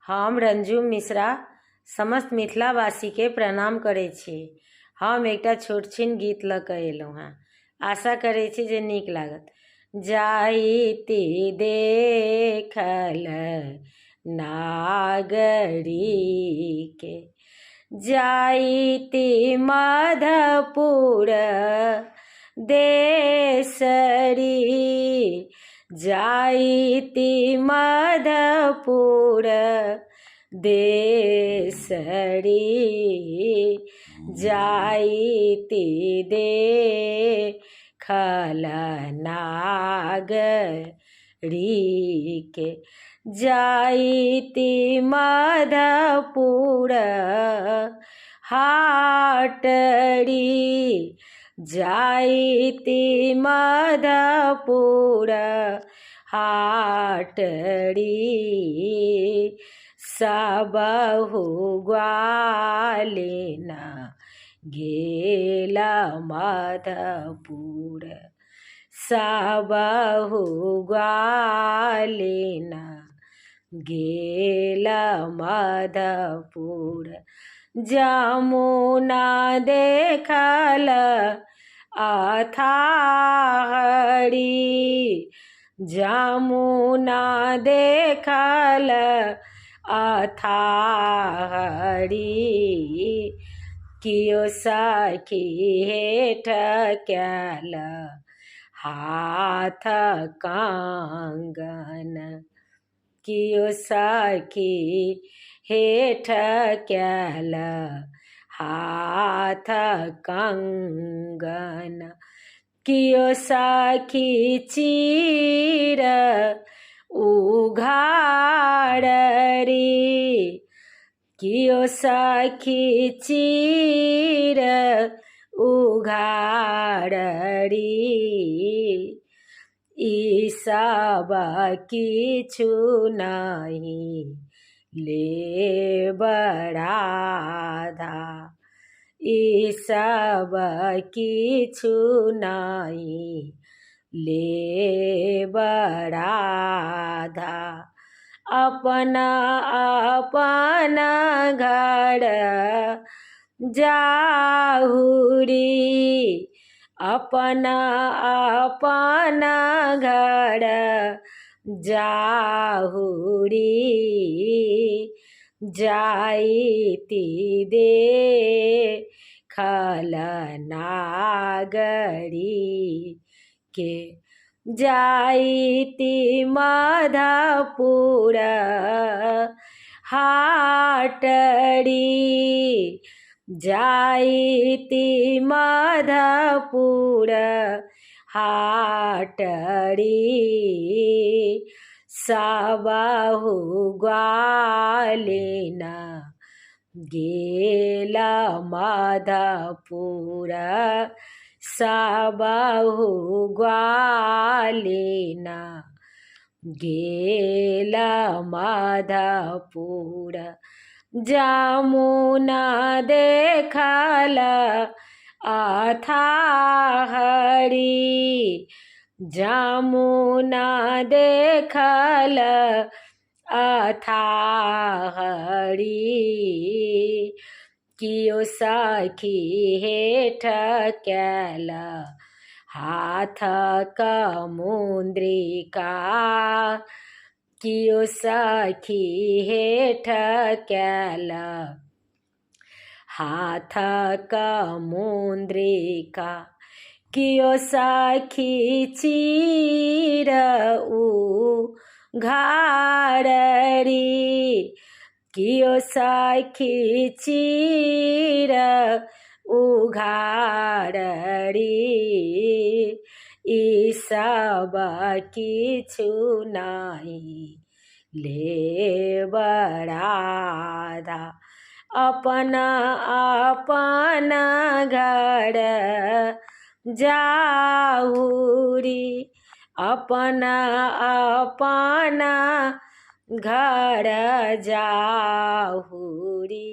हम रंजू मिश्रा समस्त मिथिलावासी के प्रणाम करै छी। हम एकटा छोट छिन गीत लऽ कऽ एलहुँ हेँ। आशा करै छी जे नीक लागत। जाइती देखल नागरी के, जाइती मधुपुर देसरी, जाइती मधुपुर देसरी, जाइती देखल नागरी के, जाइती मधुपुर हाटरी, जाइती मधुपुर हाटरी, सबहु ग्वालिन गेल मधुपुर, सबहु ग्वालिन गेल मधुपुर, जमुना देखल अथाहरी, जमुना देखल अथाहरी, कियो सखी हेठ कयल हाथ कंगन, कियो सखी हेठ कयल हाथ कंगन, कियो सखी चीर उघाररी, कियो सखी चीर उघाररी, ई सब किछु नहीं लेब राधा, ई सब किछु नहीं लेब राधा, अपना अपना घर जाहुरी, अपना अपना घर जाहुरी, जाइती देखल नागरी के, जाइती मधुपुर हाटरी, जाइती मधुपुर हाटरी, सबहु ग्वालिन गेल मधुपुर, सबहु ग्वालिन गेल मधुपुर, जमुना देखल अथाहरी, जमुना देखल अथाहरी, कियो सखी हेठ कयल हाथ कमुंद्रिका, कियो सखी हेठ कयल हाथ कमुंद्रिका, कियो सखी चीर उघाररी, कियो सखी चीर उघाररी, ई सब किछु नहीं लेब राधा, अपना अपना घर जाहुरी, अपना अपना घर जाहुरी।